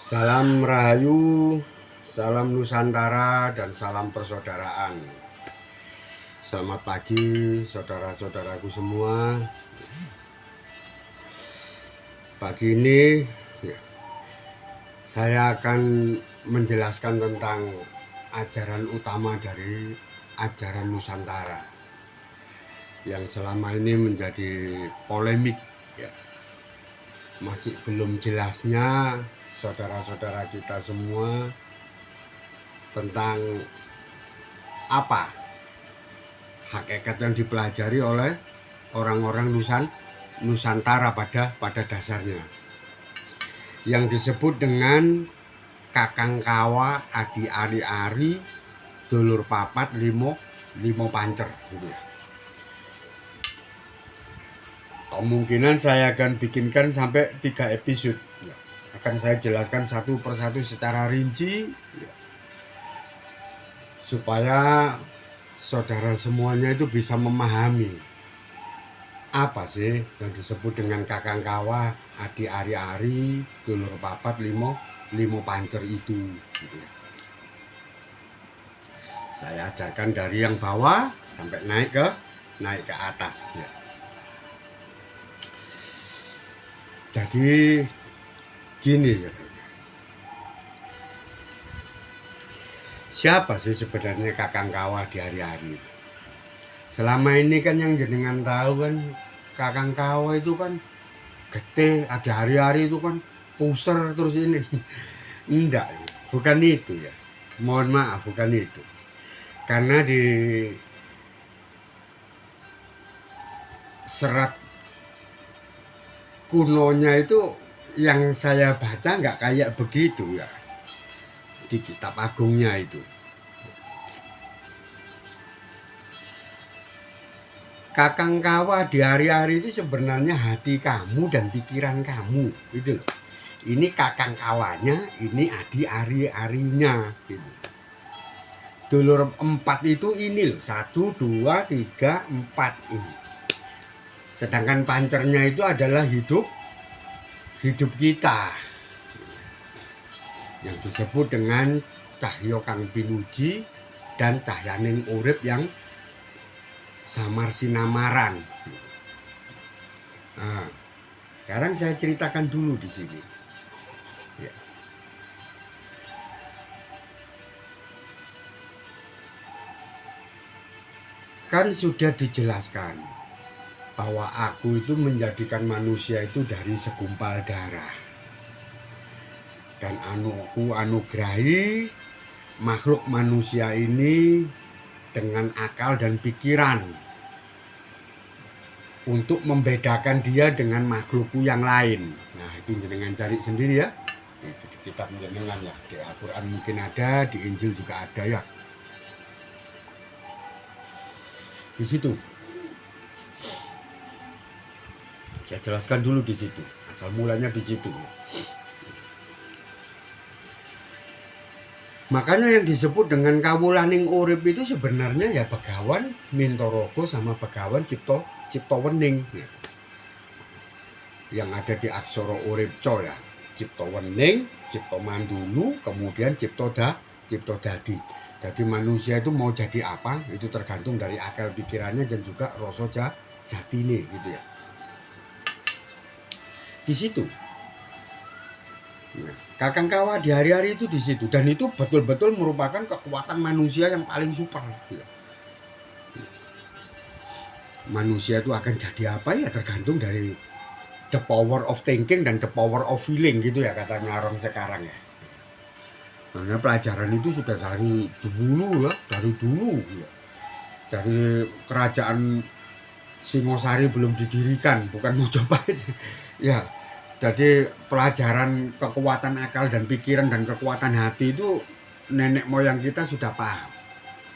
Salam Rahayu, salam Nusantara, dan salam persaudaraan. Selamat pagi saudara-saudaraku semua. Pagi ini saya akan menjelaskan tentang ajaran utama dari ajaran Nusantara yang selama ini menjadi polemik ya. Masih belum jelasnya saudara-saudara kita semua tentang apa hakikat yang dipelajari oleh orang-orang Nusantara pada dasarnya, yang disebut dengan kakang kawa adi ari dulur papat limo pancer gitu ya. Kemungkinan saya akan bikinkan sampai 3 episode ya. Akan saya jelaskan satu persatu secara rinci ya, supaya saudara semuanya itu bisa memahami apa sih yang disebut dengan kakang kawa adi ari dulur papat limo pancer itu gitu ya. Saya ajarkan dari yang bawah sampai naik ke atas ya. Jadi gini ya, siapa sih sebenarnya kakang kawa di hari-hari? Selama ini kan yang jenengan tahu kan kakang kawa itu kan gede, ada hari-hari itu kan puser terus ini. Enggak, bukan itu ya. Mohon maaf, bukan itu. Karena di serat kunonya itu yang saya baca nggak kayak begitu ya, di kitab agungnya itu. Kakang kawa di hari-hari itu sebenarnya hati kamu dan pikiran kamu gitu loh. Ini kakang kawanya, ini adi ari-arinya gitu. Dulur 4 itu ini loh, 1, 2, 3, 4 ini. Sedangkan pancernya itu adalah hidup kita yang disebut dengan cahyo kang pinuji dan cahyaning urip yang samar sinamaran. Nah, sekarang saya ceritakan dulu di sini. Ya. Kan sudah dijelaskan bahwa aku itu menjadikan manusia itu dari segumpal darah, dan aku anugerahi makhluk manusia ini dengan akal dan pikiran untuk membedakan dia dengan makhlukku yang lain. Nah, itu jenengan cari sendiri ya. Itu di kitab jenengan ya, di Al-Quran mungkin ada, di Injil juga ada ya. Di situ saya jelaskan dulu di situ, asal mulanya di situ. Makanya yang disebut dengan kawulaning urip itu sebenarnya ya Begawan Mintorogo sama Begawan Cipto Wening ya. Yang ada di aksara uripca ya, Cipto Wening, Cipto Mandulu, kemudian Cipto Dadi. Jadi manusia itu mau jadi apa itu tergantung dari akal pikirannya dan juga rasa jatine gitu ya. Di situ kakang kawa di hari-hari itu di situ, dan itu betul-betul merupakan kekuatan manusia yang paling super ya. Manusia itu akan jadi apa ya tergantung dari the power of thinking dan the power of feeling gitu ya katanya orang sekarang ya. Karena pelajaran itu sudah dari dulu ya, dari dulu ya. Dari kerajaan Singosari belum didirikan, bukan Mojopahit ya. Jadi pelajaran kekuatan akal dan pikiran dan kekuatan hati itu nenek moyang kita sudah paham.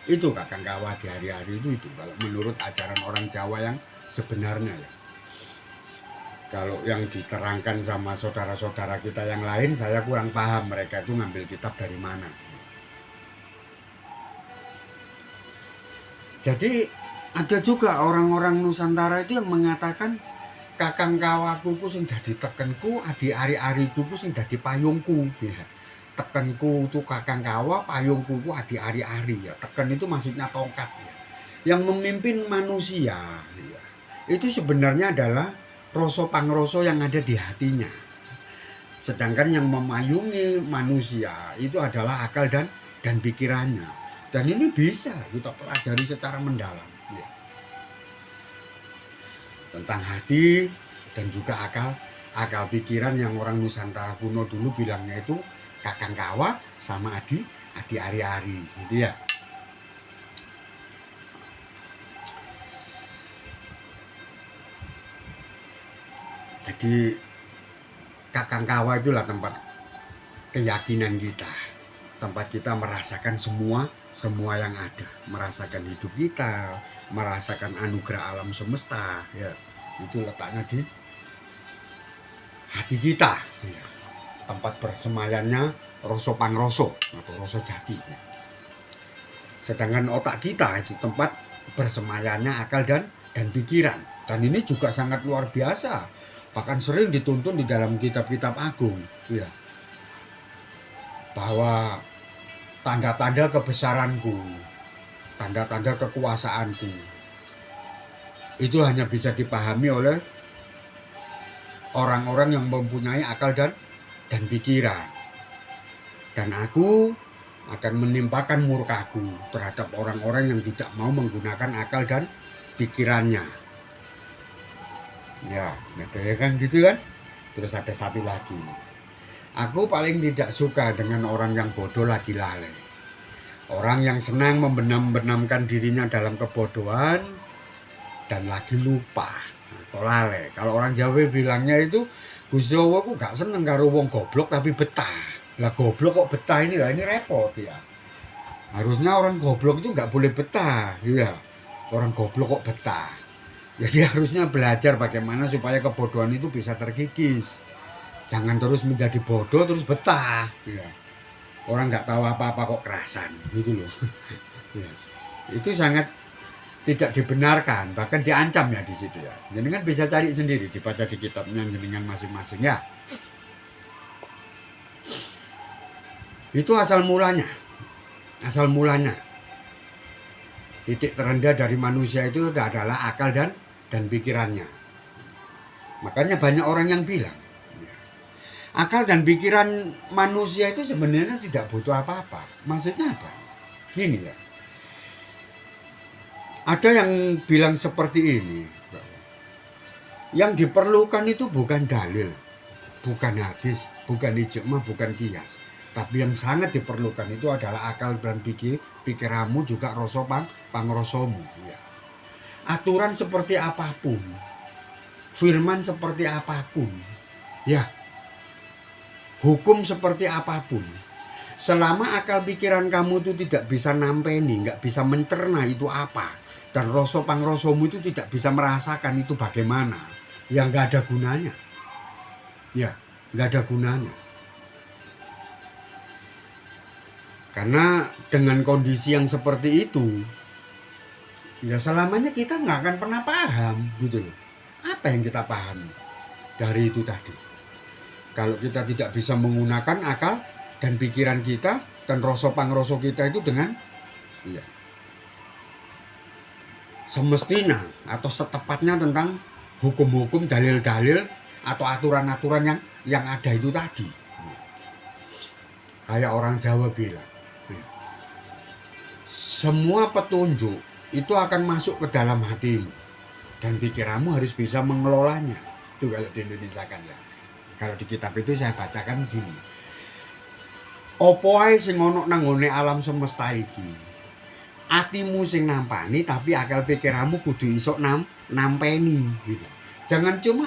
Itu kakang kawa di hari-hari itu kalau menurut ajaran orang Jawa yang sebenarnya ya. Kalau yang diterangkan sama saudara-saudara kita yang lain, saya kurang paham mereka itu ngambil kitab dari mana. Jadi ada juga orang-orang Nusantara itu yang mengatakan kakang kawaku ku sing dadi tekenku, adi ari-ariku ku sing dadi payungku ya. Tekenku itu kakang kawa, payungku ku adi ari-ari ya. Teken itu maksudnya tongkat ya. Yang memimpin manusia ya. Itu sebenarnya adalah rasa pangrasa yang ada di hatinya. Sedangkan yang memayungi manusia itu adalah akal dan pikirannya. Dan ini bisa kita pelajari secara mendalam ya. Tentang hati dan juga akal pikiran yang orang Nusantara kuno dulu bilangnya itu kakang kawa sama adi ari-ari gitu ya. Jadi kakang kawa itulah tempat keyakinan kita, tempat kita merasakan semua yang ada, merasakan hidup kita, merasakan anugerah alam semesta ya. Itu letaknya di hati kita ya. Tempat bersemayannya rasa pangrasa atau rasa jati ya. Sedangkan otak kita itu tempat bersemayannya akal dan pikiran. Dan ini juga sangat luar biasa, bahkan sering dituntun di dalam kitab-kitab agung ya, bahwa tanda-tanda kebesaranku, tanda-tanda kekuasaanku itu hanya bisa dipahami oleh orang-orang yang mempunyai akal dan pikiran. Dan aku akan menimpakan murkaku terhadap orang-orang yang tidak mau menggunakan akal dan pikirannya. Ya, kan gitu kan. Terus ada satu lagi. Aku paling tidak suka dengan orang yang bodoh lagi lalai. Orang yang senang membenam-benamkan dirinya dalam kebodohan dan lagi lupa atau lalai. Kalau orang Jawa bilangnya itu, Gusti Allah ku gak seneng karo wong goblok tapi betah. Lah goblok kok betah ini lah, ini repot ya. Harusnya orang goblok itu gak boleh betah ya. Orang goblok kok betah. Jadi harusnya belajar bagaimana supaya kebodohan itu bisa terkikis. Jangan terus menjadi bodoh terus betah ya. Orang nggak tahu apa-apa kok kerasan gitu loh. Ya. Itu sangat tidak dibenarkan, bahkan diancam ya di situ ya. Jenengan bisa cari sendiri, dibaca di kitabnya jenengan masing-masing ya. Itu asal mulanya. Asal mulanya. Titik terendah dari manusia itu adalah akal dan pikirannya. Makanya banyak orang yang bilang akal dan pikiran manusia itu sebenarnya tidak butuh apa-apa. Maksudnya apa? Gini ya. Ada yang bilang seperti ini. Yang diperlukan itu bukan dalil, bukan hadis, bukan ijma, bukan qiyas. Tapi yang sangat diperlukan itu adalah akal dan pikiranmu juga rasa pangrasamu ya. Aturan seperti apapun, firman seperti apapun, ya. Hukum seperti apapun, selama akal pikiran kamu itu tidak bisa nampeni, nggak bisa mencerna itu apa, dan rasa pangrasamu itu tidak bisa merasakan itu bagaimana, ya nggak ada gunanya, ya nggak ada gunanya. Karena dengan kondisi yang seperti itu, ya selamanya kita nggak akan pernah paham gitu loh. Apa yang kita pahami dari itu tadi? Kalau kita tidak bisa menggunakan akal dan pikiran kita dan rasa pangrasa kita itu dengan ya, semestinya atau setepatnya tentang hukum-hukum, dalil-dalil atau aturan-aturan yang ada itu tadi. Kayak orang Jawa bilang, semua petunjuk itu akan masuk ke dalam hatimu dan pikiranmu harus bisa mengelolanya. Itu kalau di Indonesia kan ya. Kalau di kitab itu saya bacakan gini. Opo ae sing ana nang nggone alam semesta iki. Atimu sing nampani tapi akal pikiranmu kudu iso nampeni gitu. Jangan cuma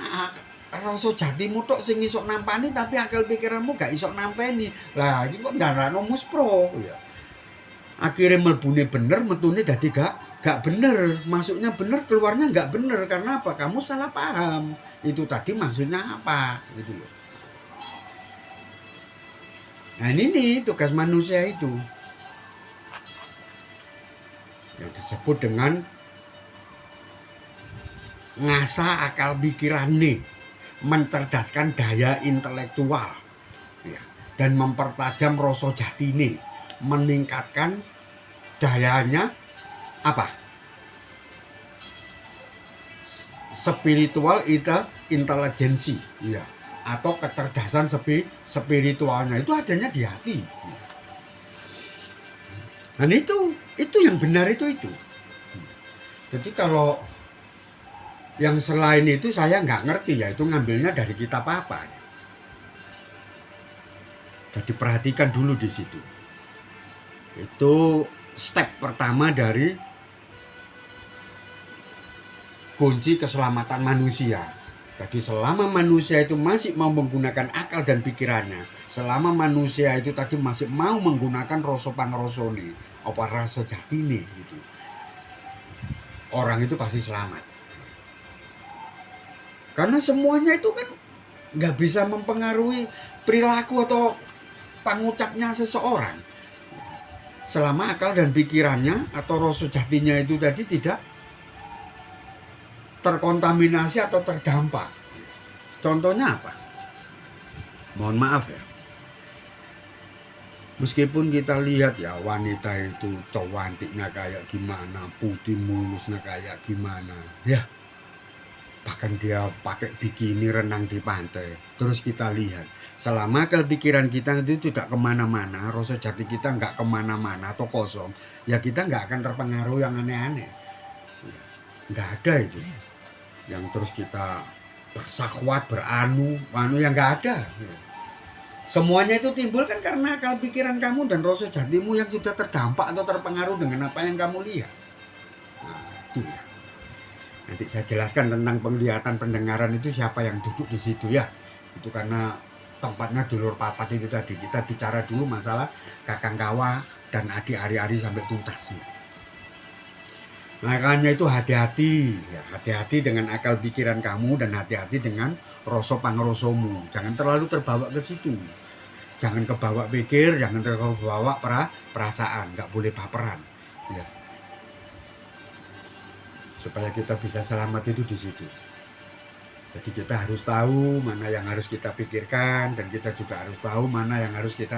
rasa jatimu tok sing iso nampani tapi akal pikiranmu gak iso nampeni. Lah iki kok ndarano muspro ya. Akhirnya melbune bener, metune dadi gak bener. Masuknya bener, keluarnya gak bener. Karena apa? Kamu salah paham. Itu tadi maksudnya apa? Gitu loh. Nah ini nih tugas manusia itu. Yang disebut dengan ngasah akal pikirane, mencerdaskan daya intelektual, ya, dan mempertajam rasa jatine, meningkatkan dayanya apa? Spiritual intelijensi, ya, atau kecerdasan spiritualnya itu adanya di hati. Dan itu yang benar itu. Jadi kalau yang selain itu saya nggak ngerti, ya itu ngambilnya dari kitab apa. Jadi perhatikan dulu di situ. Itu step pertama dari kunci keselamatan manusia. Jadi selama manusia itu masih mau menggunakan akal dan pikirannya, selama manusia itu tadi masih mau menggunakan rasa pangrosone, apa rasa jatine gitu, orang itu pasti selamat. Karena semuanya itu kan nggak bisa mempengaruhi perilaku atau pangucapnya seseorang. Selama akal dan pikirannya atau rasa jatinya itu tadi tidak terkontaminasi atau terdampak. Contohnya apa? Mohon maaf ya. Meskipun kita lihat ya wanita itu cantiknya kayak gimana, putih mulusnya kayak gimana, ya. Bahkan dia pakai bikini renang di pantai. Terus kita lihat, selama akal pikiran kita itu tidak kemana-mana, rasa jati kita nggak kemana-mana atau kosong, ya kita nggak akan terpengaruh yang aneh-aneh. Nggak ada itu. Yang terus kita bersakwat, beranu yang nggak ada. Semuanya itu timbul kan karena akal pikiran kamu dan rasa jatimu yang sudah terdampak atau terpengaruh dengan apa yang kamu lihat. Nah, itu ya. Nanti saya jelaskan tentang penglihatan, pendengaran itu siapa yang duduk di situ ya. Itu karena tempatnya dulur papat itu tadi. Kita bicara dulu masalah Kakang Kawa dan adik Ari-Ari sampai tuntas. Makanya itu hati-hati, ya, hati-hati dengan akal pikiran kamu dan hati-hati dengan rasa pangrosomu. Jangan terlalu terbawa ke situ. Jangan kebawa pikir, jangan terbawa perasaan, nggak boleh baperan. Ya. Supaya kita bisa selamat itu di situ. Jadi kita harus tahu mana yang harus kita pikirkan dan kita juga harus tahu mana yang harus kita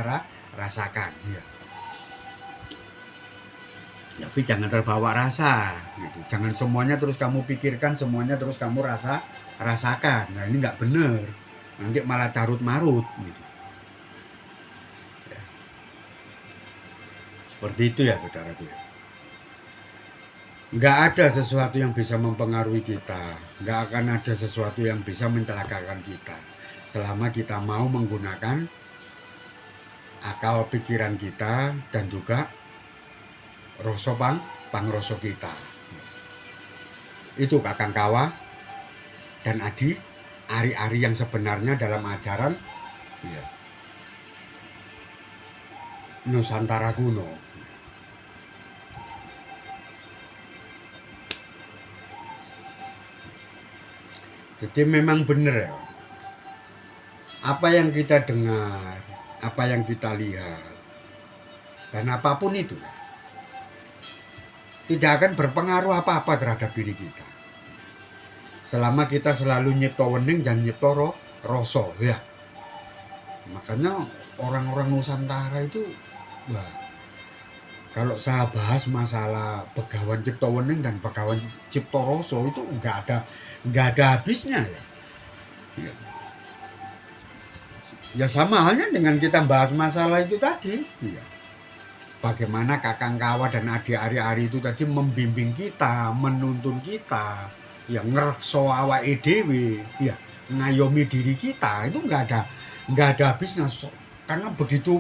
rasakan. Ya. Tapi jangan terbawa rasa, gitu. Jangan semuanya terus kamu pikirkan, semuanya terus kamu rasakan. Nah ini nggak benar, nanti malah carut marut, gitu. Ya. Seperti itu ya saudaraku. Nggak ada sesuatu yang bisa mempengaruhi kita, nggak akan ada sesuatu yang bisa mencelakakan kita, selama kita mau menggunakan akal pikiran kita dan juga rasa pangrasa kita. Itu Kakang Kawa dan Adi Ari-Ari yang sebenarnya dalam ajaran ya, Nusantara kuno. Jadi memang benar ya, apa yang kita dengar, apa yang kita lihat, dan apapun itu tidak akan berpengaruh apa-apa terhadap diri kita. Selama kita selalu nyipto wening dan nyipto rasa ya. Makanya orang-orang Nusantara itu, wah, kalau saya bahas masalah Begawan Cipto Wening dan Begawan Cipto Rasa itu nggak ada habisnya ya. Ya sama halnya dengan kita bahas masalah itu tadi. Ya. Bagaimana Kakang Kawa dan adik Ari-Ari itu tadi membimbing kita, menuntun kita, ya ngerekso awake dhewe, ya ngayomi diri kita, itu nggak ada habisnya, karena begitu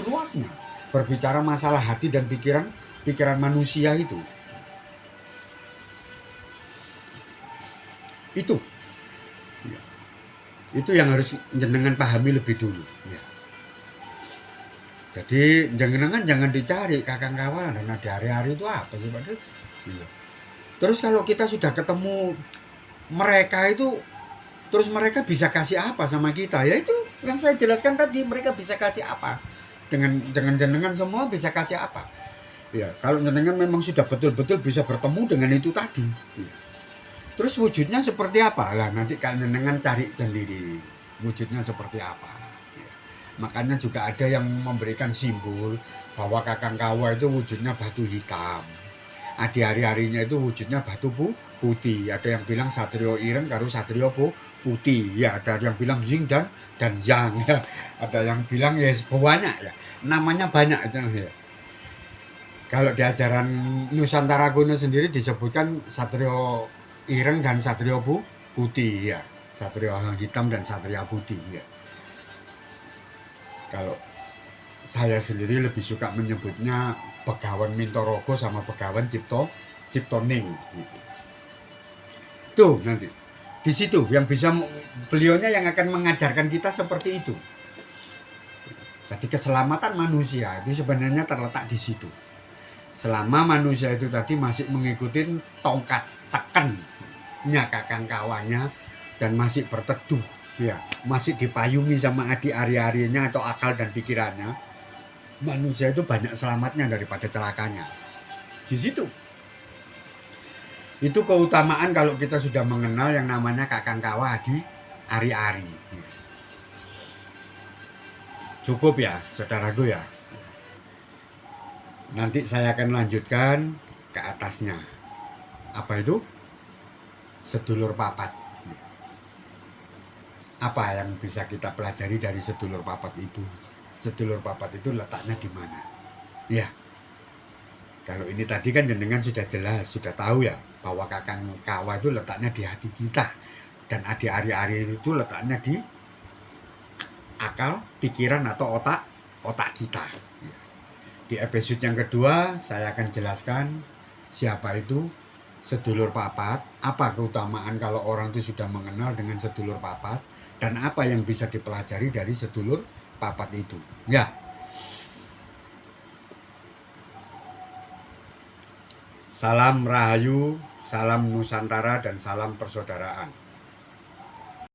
luasnya berbicara masalah hati dan pikiran manusia itu ya. Itu yang harus jenengan pahami lebih dulu ya. Jadi jangan dicari Kakang Kawa dan adik Ari-Ari itu apa sih Pak? Iya. Terus kalau kita sudah ketemu mereka itu, terus mereka bisa kasih apa sama kita? Ya itu yang saya jelaskan tadi, mereka bisa kasih apa? Dengan jenengan semua bisa kasih apa? Ya, kalau jenengan memang sudah betul-betul bisa bertemu dengan itu tadi. Ya. Terus wujudnya seperti apa? Lah nanti kalian dengan cari sendiri wujudnya seperti apa. Ya. Makanya juga ada yang memberikan simbol bahwa Kakang Kawa itu wujudnya batu hitam. Adi hari-harinya itu wujudnya batu putih. Ada yang bilang Satrio Ireng karo Satrio putih. Ya, ada yang bilang Yin dan Yang ya. Ada yang bilang ya banyak ya. Namanya banyak itu ya. Kalau di ajaran Nusantara kuno sendiri disebutkan Satrio Ireng dan Satrio putih ya. Satrio hitam dan Satria putih ya. Kalau saya sendiri lebih suka menyebutnya Begawan Mintorogo sama Begawan Ciptoning gitu. Tuh nanti di situ yang bisa beliaunya yang akan mengajarkan kita seperti itu. Jadi keselamatan manusia itu sebenarnya terletak di situ. Selama manusia itu tadi masih mengikuti tongkat tekennya Kakang Kawanya dan masih berteduh ya, masih dipayungi sama adi ari-arinya atau akal dan pikirannya, manusia itu banyak selamatnya daripada celakanya. Di situ. Itu keutamaan kalau kita sudah mengenal yang namanya Kakang Kawa di ari-ari. Cukup ya, saudaraku ya. Nanti saya akan lanjutkan ke atasnya. Apa itu? Sedulur papat. Apa yang bisa kita pelajari dari sedulur papat itu? Sedulur papat itu letaknya di mana? Ya. Kalau ini tadi kan jenengan sudah jelas, sudah tahu ya bahwa Kakang Kawa itu letaknya di hati kita dan adi ari-ari itu letaknya di akal, pikiran atau otak kita. Di episode yang kedua saya akan jelaskan siapa itu sedulur papat, apa keutamaan kalau orang itu sudah mengenal dengan sedulur papat, dan apa yang bisa dipelajari dari sedulur papat itu. Ya. Salam Rahayu, salam Nusantara dan salam persaudaraan.